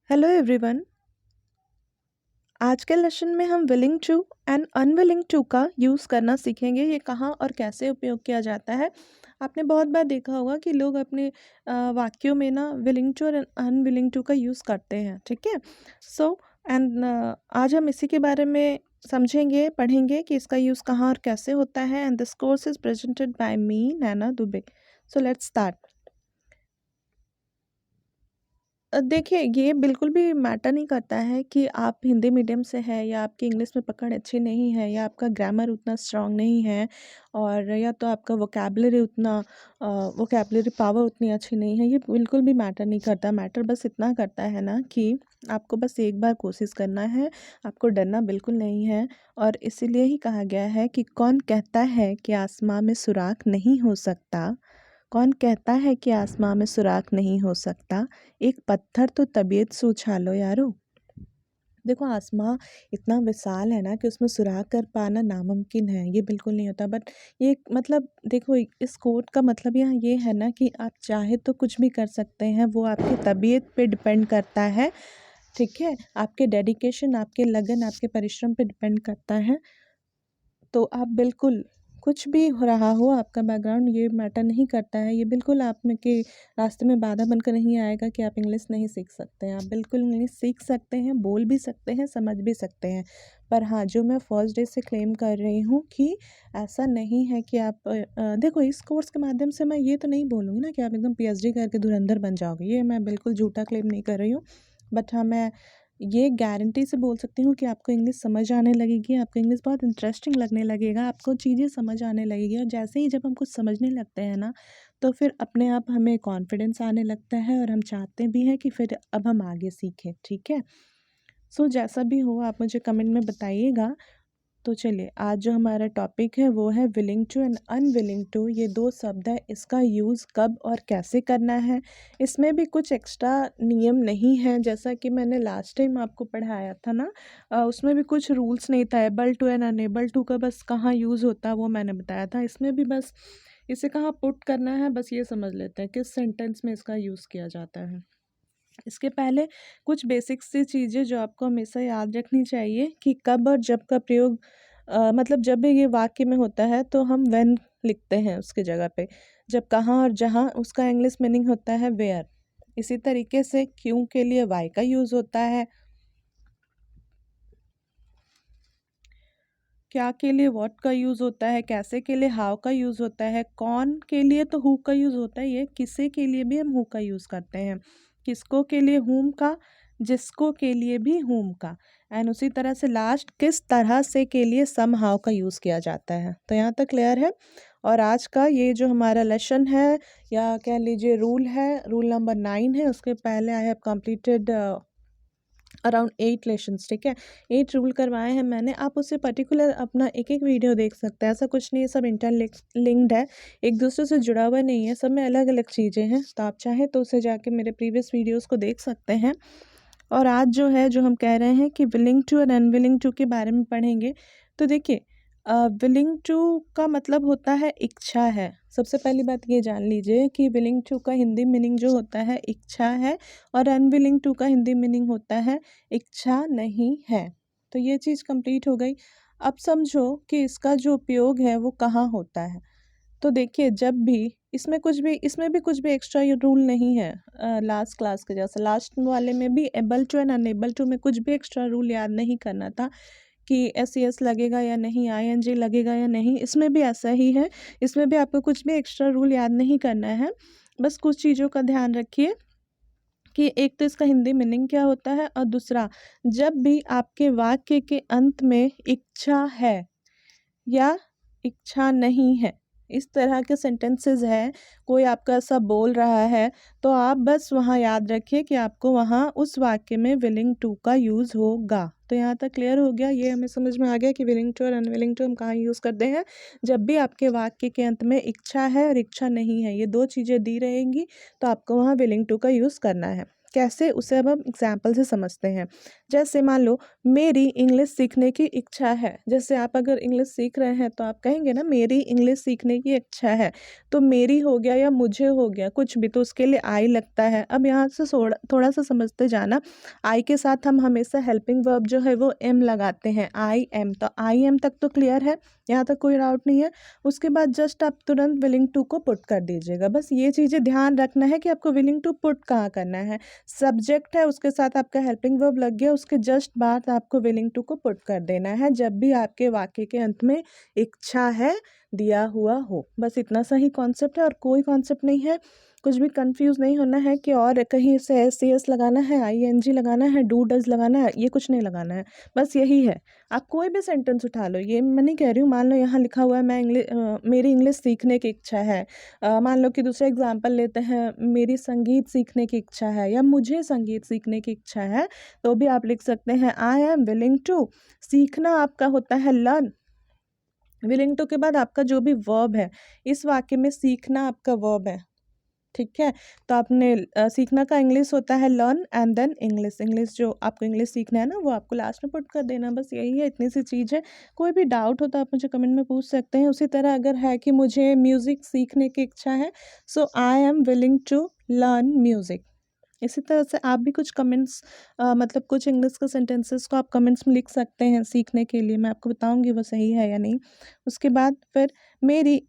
Hello everyone. आज के lesson में हम willing to and unwilling to का यूज़ करना सीखेंगे। ये कहाँ और कैसे उपयोग किया जाता है। आपने बहुत बार देखा होगा कि लोग अपने वाक्यों में ना विलिंग टू और अनविलिंग टू का यूज़ करते हैं। ठीक है। सो एंड आज हम इसी के बारे में समझेंगे, पढ़ेंगे कि इसका यूज़ कहाँ और कैसे होता है। And this course is presented by me, Naina Dubey. So let's start. देखिए, ये बिल्कुल भी मैटर नहीं करता है कि आप हिंदी मीडियम से हैं या आपकी इंग्लिश में पकड़ अच्छी नहीं है या आपका ग्रामर उतना स्ट्रांग नहीं है और या तो आपका वोकैबुलरी पावर उतनी अच्छी नहीं है। ये बिल्कुल भी मैटर नहीं करता। मैटर बस इतना करता है ना कि आपको बस एक बार कोशिश करना है, आपको डरना बिल्कुल नहीं है। और इसीलिए ही कहा गया है कि कौन कहता है कि आसमां में सुराख नहीं हो सकता। कौन कहता है कि आसमां में सुराख नहीं हो सकता। एक पत्थर तो तबीयत से उछालो यारो। देखो, आसमां इतना विशाल है ना कि उसमें सुराख कर पाना नामुमकिन है। ये बिल्कुल नहीं होता। बट ये मतलब देखो, इस कोट का मतलब यहाँ ये है ना कि आप चाहे तो कुछ भी कर सकते हैं। वो आपकी तबीयत पे डिपेंड करता है। ठीक है। आपके डेडिकेशन, आपके लगन, आपके परिश्रम पे डिपेंड करता है। तो आप बिल्कुल कुछ भी हो रहा हो, आपका बैकग्राउंड ये मैटर नहीं करता है। ये बिल्कुल आप में के रास्ते में बाधा बनकर नहीं आएगा कि आप इंग्लिश नहीं सीख सकते हैं। आप बिल्कुल इंग्लिश सीख सकते हैं, बोल भी सकते हैं, समझ भी सकते हैं। पर हाँ, जो मैं फर्स्ट डे से क्लेम कर रही हूँ कि ऐसा नहीं है कि आप देखो, इस कोर्स के माध्यम से मैं ये तो नहीं बोलूँगी ना कि आप एकदम पीएचडी करके धुरंधर बन जाओगे। ये मैं बिल्कुल झूठा क्लेम नहीं कर रही हूँ। बट हाँ, मैं ये गारंटी से बोल सकती हूँ कि आपको इंग्लिश समझ आने लगेगी, आपको इंग्लिश बहुत इंटरेस्टिंग लगने लगेगा, आपको चीज़ें समझ आने लगेगी। और जैसे ही जब हम कुछ समझने लगते हैं ना, तो फिर अपने आप हमें कॉन्फिडेंस आने लगता है और हम चाहते भी हैं कि फिर अब हम आगे सीखें। ठीक है। सो जैसा भी हो आप मुझे कमेंट में बताइएगा। तो चलिए, आज जो हमारा टॉपिक है वो है willing to and unwilling to. ये दो शब्द है, इसका यूज़ कब और कैसे करना है। इसमें भी कुछ एक्स्ट्रा नियम नहीं है। जैसा कि मैंने लास्ट टाइम आपको पढ़ाया था ना, उसमें भी कुछ रूल्स नहीं था। Able to and unable to का बस कहाँ यूज़ होता है वो मैंने बताया था। इसमें भी बस इसे कहाँ पुट करना है, बस ये समझ लेते हैं किस सेंटेंस में इसका यूज़ किया जाता है। इसके पहले कुछ बेसिक सी चीज़ें जो आपको हमेशा याद रखनी चाहिए कि कब और जब का प्रयोग मतलब जब भी ये वाक्य में होता है तो हम व्हेन लिखते हैं उसकी जगह पे। जब कहाँ और जहाँ, उसका इंग्लिश मीनिंग होता है वेयर। इसी तरीके से क्यों के लिए वाई का यूज़ होता है, क्या के लिए व्हाट का यूज़ होता है, कैसे के लिए हाउ का यूज़ होता है, कौन के लिए तो हु का यूज़ होता है। ये किसे के लिए भी हम हु का यूज़ करते हैं। किसको के लिए हुम का, जिसको के लिए भी हुम का। एंड उसी तरह से लास्ट किस तरह से के लिए सम हाउ का यूज़ किया जाता है। तो यहाँ तक क्लियर है। और आज का ये जो हमारा लेसन है या कह लीजिए रूल है, रूल नंबर 9 है। उसके पहले I have completed around 8 lessons. ठीक है। 8 रूल करवाए हैं मैंने। आप उससे पर्टिकुलर अपना एक एक वीडियो देख सकते हैं। ऐसा कुछ नहीं है, सब इंटरलिंक्ड है, एक दूसरे से जुड़ा हुआ नहीं है। सब में अलग अलग चीज़ें हैं। तो आप चाहें तो उसे जाके मेरे प्रीवियस वीडियोस को देख सकते हैं। और आज जो है, जो हम कह रहे हैं कि विलिंग टू और अनविलिंग टू के बारे में पढ़ेंगे। तो देखिए, विलिंग टू का मतलब होता है इच्छा है। सबसे पहली बात ये जान लीजिए कि विलिंग टू का हिंदी मीनिंग जो होता है इच्छा है, और अनविलिंग टू का हिंदी मीनिंग होता है इच्छा नहीं है। तो ये चीज़ कंप्लीट हो गई। अब समझो कि इसका जो उपयोग है वो कहाँ होता है। तो देखिए, जब भी इसमें भी कुछ भी एक्स्ट्रा ये रूल नहीं है। लास्ट क्लास के जैसे लास्ट वाले में भी able to and unable to में कुछ भी एक्स्ट्रा रूल याद नहीं करना था कि एस एस लगेगा या नहीं, आईएनजी लगेगा या नहीं। इसमें भी ऐसा ही है। इसमें भी आपको कुछ भी एक्स्ट्रा रूल याद नहीं करना है। बस कुछ चीज़ों का ध्यान रखिए कि एक तो इसका हिंदी मीनिंग क्या होता है, और दूसरा, जब भी आपके वाक्य के अंत में इच्छा है या इच्छा नहीं है, इस तरह के सेंटेंसेस है, कोई आपका ऐसा बोल रहा है, तो आप बस वहाँ याद रखिए कि आपको वहाँ उस वाक्य में विलिंग टू का यूज़ होगा। तो यहाँ तक क्लियर हो गया। ये हमें समझ में आ गया कि विलिंग टू और अनविलिंग टू हम कहाँ यूज़ करते हैं। जब भी आपके वाक्य के अंत में इच्छा है और इच्छा नहीं है, ये दो चीज़ें दी रहेंगी, तो आपको वहाँ विलिंग टू का यूज़ करना है। कैसे, उसे अब हम एग्जाम्पल से समझते हैं। जैसे मान लो मेरी इंग्लिश सीखने की इच्छा है, जैसे आप अगर इंग्लिश सीख रहे हैं तो आप कहेंगे ना मेरी इंग्लिश सीखने की इच्छा है, तो मेरी हो गया या मुझे हो गया कुछ भी, तो उसके लिए आई लगता है। अब यहाँ से थोड़ा थोड़ा सा समझते जाना, आई के साथ हम हमेशा हेल्पिंग वर्ब जो है वो एम लगाते हैं, आई एम, तो आई एम तक तो क्लियर है, यहाँ तक कोई डाउट नहीं है। उसके बाद जस्ट आप तुरंत विलिंग टू को पुट कर दीजिएगा। बस ये चीज़ें ध्यान रखना है कि आपको विलिंग टू पुट कहाँ करना है। सब्जेक्ट है, उसके साथ आपका हेल्पिंग वर्ब लग गया, उसके जस्ट बाद आपको विलिंग टू को पुट कर देना है जब भी आपके वाक्य के अंत में इच्छा है दिया हुआ हो। बस इतना सा ही कॉन्सेप्ट है और कोई कॉन्सेप्ट नहीं है। कुछ भी कंफ्यूज नहीं होना है कि और कहीं से एस सी एस लगाना है, आई एन जी लगाना है, डू डज लगाना है, ये कुछ नहीं लगाना है। बस यही है। आप कोई भी सेंटेंस उठा लो, ये मैं नहीं कह रही हूँ, मान लो यहाँ लिखा हुआ है मेरी इंग्लिश सीखने की इच्छा है। मान लो कि दूसरा एग्जांपल लेते हैं, मेरी संगीत सीखने की इच्छा है या मुझे संगीत सीखने की इच्छा है, तो भी आप लिख सकते हैं आई एम विलिंग टू। सीखना आपका होता है लर्न, विलिंग टू के बाद आपका जो भी वर्ब है, इस वाक्य में सीखना आपका वर्ब है, ठीक है। तो आपने सीखना का इंग्लिश होता है learn and then English, English जो आपको इंग्लिश सीखना है ना वो आपको लास्ट में पुट कर देना। बस यही है, इतनी सी चीज़ है। कोई भी डाउट हो तो आप मुझे कमेंट में पूछ सकते हैं। उसी तरह अगर है कि मुझे म्यूज़िक सीखने की इच्छा है, so I am willing to learn music. इसी तरह से आप भी कुछ कमेंट्स मतलब कुछ इंग्लिश के सेंटेंसेस को आप कमेंट्स में लिख सकते हैं सीखने के लिए, मैं आपको बताऊंगी वो सही है या नहीं। उसके बाद फिर मेरी,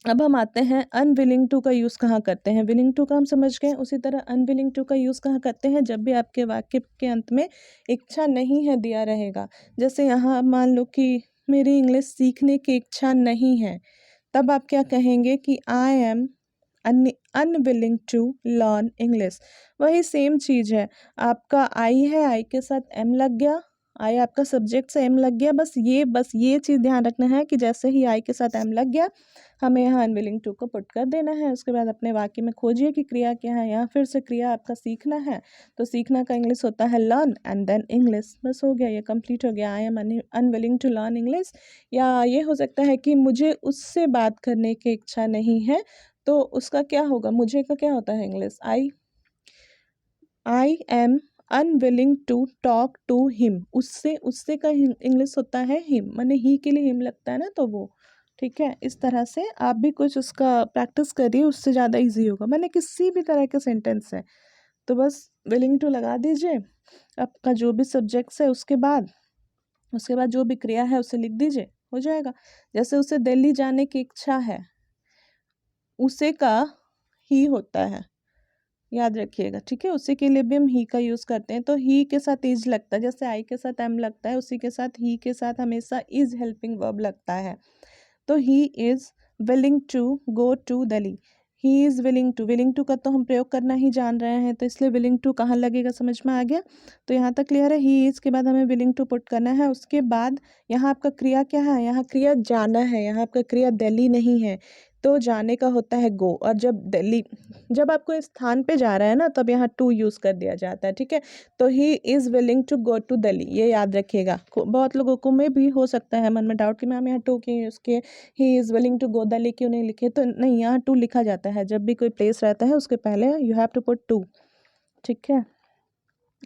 अब हम आते हैं अनविलिंग टू का यूज़ कहाँ करते हैं। विलिंग टू का हम समझ गए, उसी तरह अनविलिंग टू का यूज़ कहाँ करते हैं, जब भी आपके वाक्य के अंत में इच्छा नहीं है दिया रहेगा। जैसे यहाँ मान लो कि मेरी इंग्लिश सीखने की इच्छा नहीं है, तब आप क्या कहेंगे कि I am unwilling to learn English. वही सेम चीज़ है, आपका आई है, आई के साथ एम लग गया, आई आपका सब्जेक्ट से एम लग गया। बस ये चीज़ ध्यान रखना है कि जैसे ही आई के साथ एम लग गया, हमें यहाँ अनविलिंग टू को पुट कर देना है। उसके बाद अपने वाक्य में खोजिए कि क्रिया क्या है। यहाँ फिर से क्रिया आपका सीखना है, तो सीखना का इंग्लिश होता है लर्न एंड देन इंग्लिश। बस हो गया, ये कंप्लीट हो गया। I am unwilling to learn English. या ये हो सकता है कि मुझे उससे बात करने की इच्छा नहीं है, तो उसका क्या होगा, मुझे का क्या होता है English, I am unwilling to talk to him. उससे उससे का इंग्लिश होता है हिम, माने ही के लिए हिम लगता है ना, तो वो ठीक है। इस तरह से आप भी कुछ उसका प्रैक्टिस करिए, उससे ज़्यादा इजी होगा। मैंने किसी भी तरह के सेंटेंस है तो बस विलिंग टू लगा दीजिए, आपका जो भी सब्जेक्ट्स है उसके बाद जो भी क्रिया है उसे लिख दीजिए, हो जाएगा। जैसे उसे दिल्ली जाने की इच्छा है, उसे का ही होता है, याद रखिएगा, ठीक है। उसी के लिए भी हम ही का यूज़ करते हैं, तो ही के साथ इज लगता है, जैसे आई के साथ एम लगता है, उसी के साथ ही के साथ हमेशा इज हेल्पिंग वर्ब लगता है। तो he is willing to go to Delhi. He is willing to का तो हम प्रयोग करना ही जान रहे हैं, तो इसलिए विलिंग टू कहाँ लगेगा, समझ में आ गया। तो यहाँ तक क्लियर है। ही इज़ के बाद हमें विलिंग टू पुट करना है। उसके बाद यहाँ आपका क्रिया क्या है, यहाँ क्रिया जाना है, यहाँ आपका क्रिया दिल्ली नहीं है, तो जाने का होता है गो। और जब आपको इस स्थान पे जा रहा है ना, तब यहाँ टू यूज़ कर दिया जाता है, ठीक है। तो he is willing to go to Delhi, ये याद रखिएगा। बहुत लोगों को में भी हो सकता है मन में डाउट कि मैम यहाँ टू की उसके he is willing to go Delhi क्यों नहीं लिखे, तो नहीं, यहाँ टू लिखा जाता है। जब भी कोई प्लेस रहता है उसके पहले you have to put to, ठीक है।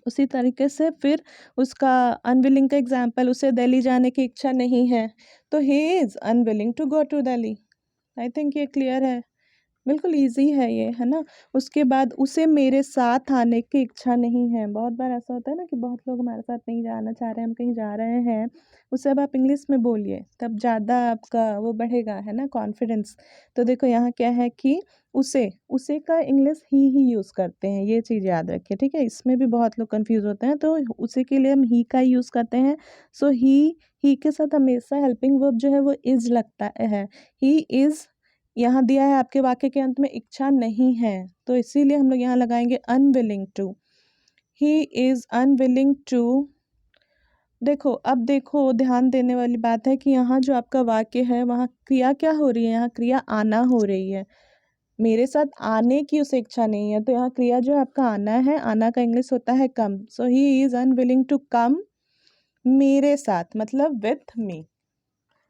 उसी तरीके से फिर उसका अनविलिंग का एग्जाम्पल, उसे दिल्ली जाने की इच्छा नहीं है, तो he is unwilling to go to Delhi. I think ये क्लियर है, बिल्कुल इजी है ये, है ना। उसके बाद उसे मेरे साथ आने की इच्छा नहीं है। बहुत बार ऐसा होता है ना कि बहुत लोग हमारे साथ नहीं जाना चाह रहे हैं, हम कहीं जा रहे हैं, उसे अब आप इंग्लिश में बोलिए, तब ज़्यादा आपका वो बढ़ेगा, है ना, कॉन्फिडेंस। तो देखो यहाँ क्या है कि उसे उसे का इंग्लिश ही यूज़ करते हैं, ये चीज़ याद रखिए, ठीक है। इसमें भी बहुत लोग कंफ्यूज होते हैं, तो उसी के लिए हम ही का यूज़ करते हैं। सो ही के साथ हमेशा हेल्पिंग वर्ब जो है वो इज़ लगता है। ही इज़, यहाँ दिया है आपके वाक्य के अंत में इच्छा नहीं है, तो इसीलिए हम लोग यहाँ लगाएंगे unwilling to. He is unwilling to. देखो ध्यान देने वाली बात है कि यहाँ जो आपका वाक्य है वहाँ क्रिया क्या हो रही है, यहाँ क्रिया आना हो रही है। मेरे साथ आने की उसे इच्छा नहीं है, तो यहाँ क्रिया जो आपका आना है, आना का इंग्लिश होता है कम। So he is unwilling to come मेरे साथ, मतलब विथ मी।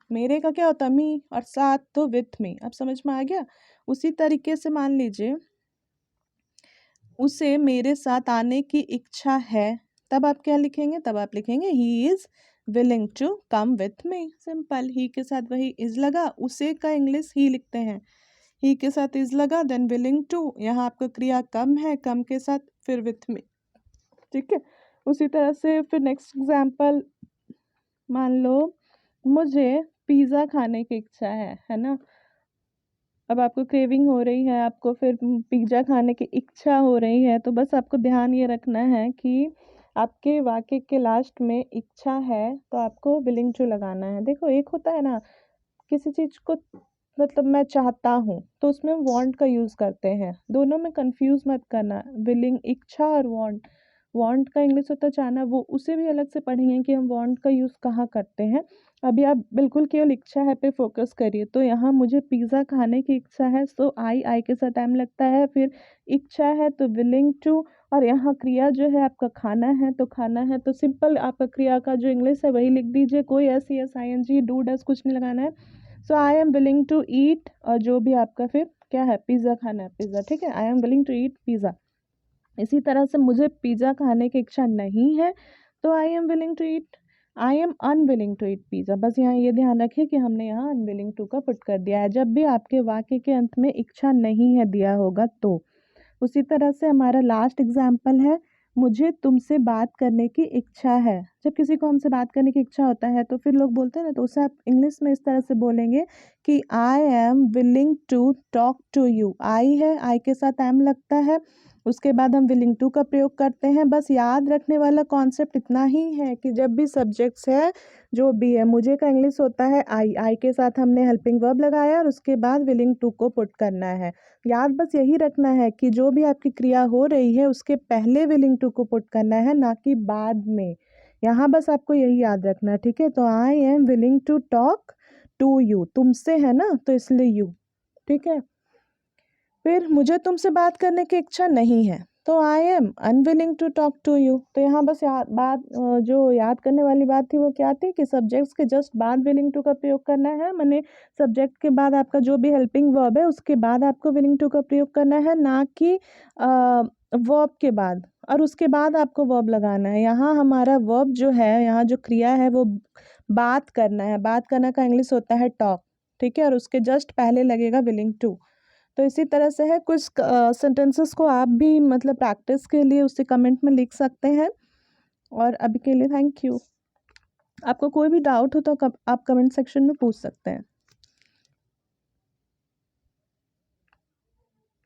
मेरे का क्या होता है मी, और साथ तो विथ मी। अब समझ में आ गया। उसी तरीके से मान लीजिए उसे मेरे साथ आने की इच्छा है, तब आप क्या लिखेंगे, तब आप लिखेंगे he is willing to come with me. Simple, he के साथ वही इज़ लगा, उसे का इंग्लिश ही लिखते हैं, ही के साथ इज़ लगा देन विलिंग टू, यहाँ आपका क्रिया कम है, कम के साथ फिर विथ मी। ठीक है, उसी तरह से फिर नेक्स्ट एग्जाम्पल, मान लो मुझे पिज़्ज़ा खाने की इच्छा है ना। अब आपको क्रेविंग हो रही है, आपको फिर पिज़्ज़ा खाने की इच्छा हो रही है, तो बस आपको ध्यान ये रखना है कि आपके वाक्य के लास्ट में इच्छा है तो आपको विलिंग टू लगाना है। देखो एक होता है ना, किसी चीज़ को मतलब मैं चाहता हूँ तो उसमें वांट का यूज़ करते हैं, दोनों में कंफ्यूज मत करना। विलिंग, इच्छा और वांट, वांट का इंग्लिश होता है चाहना, वो उसे भी अलग से पढ़ेंगे कि हम वांट का यूज़ कहाँ करते हैं। अभी आप बिल्कुल केवल इच्छा है पे फोकस करिए। तो यहाँ मुझे पिज़्ज़ा खाने की इच्छा है, सो आई के साथ टाइम लगता है, फिर इच्छा है तो विलिंग टू, और यहाँ क्रिया जो है आपका खाना है, तो खाना है तो सिंपल आपका क्रिया का जो इंग्लिश है वही लिख दीजिए, कोई ऐसी S I N G do does कुछ नहीं लगाना है। So I am willing to eat, और जो भी आपका फिर क्या है, पिज़्ज़ा खाना है, पिज़्ज़ा, ठीक है, I am willing to eat pizza. इसी तरह से मुझे पिज़्ज़ा खाने की इच्छा नहीं है तो I am willing to eat, I am unwilling to eat pizza. बस यहाँ ये ध्यान रखिए कि हमने यहाँ अनविलिंग टू का पुट कर दिया है जब भी आपके वाक्य के अंत में इच्छा नहीं है दिया होगा तो। उसी तरह से हमारा लास्ट एग्जाम्पल है, मुझे तुमसे बात करने की इच्छा है। जब किसी को हमसे बात करने की इच्छा होता है तो फिर लोग बोलते हैं ना, तो उसे आप इंग्लिश में इस तरह से बोलेंगे कि I am willing to talk to you. I है, आई के साथ एम लगता है, उसके बाद हम विलिंग टू का प्रयोग करते हैं। बस याद रखने वाला कॉन्सेप्ट इतना ही है कि जब भी सब्जेक्ट्स है, जो भी है, मुझे का इंग्लिश होता है आई के साथ हमने हेल्पिंग वर्ब लगाया और उसके बाद विलिंग टू को पुट करना है। याद बस यही रखना है कि जो भी आपकी क्रिया हो रही है उसके पहले विलिंग टू को पुट करना है, ना कि बाद में। यहाँ बस आपको यही याद रखना है, ठीक है। तो I am willing to talk to you, तुमसे है ना तो इसलिए यू, ठीक है। फिर मुझे तुमसे बात करने की इच्छा नहीं है तो I am unwilling to talk to you. तो यहाँ बस जो याद करने वाली बात थी वो क्या थी कि सब्जेक्ट्स के जस्ट बाद विलिंग टू का प्रयोग करना है, माने सब्जेक्ट के बाद आपका जो भी हेल्पिंग वर्ब है उसके बाद आपको विलिंग टू का प्रयोग करना है, ना कि वर्ब के बाद, और उसके बाद आपको वर्ब लगाना है। यहाँ हमारा वर्ब जो है, यहाँ जो क्रिया है वो बात करना है, बात करना का इंग्लिश होता है टॉक, ठीक है, और उसके जस्ट पहले लगेगा विलिंग टू। तो इसी तरह से है, कुछ सेंटेंसेस को आप भी मतलब प्रैक्टिस के लिए उससे कमेंट में लिख सकते हैं। और अभी के लिए थैंक यू। आपको कोई भी डाउट हो तो आप कमेंट सेक्शन में पूछ सकते हैं।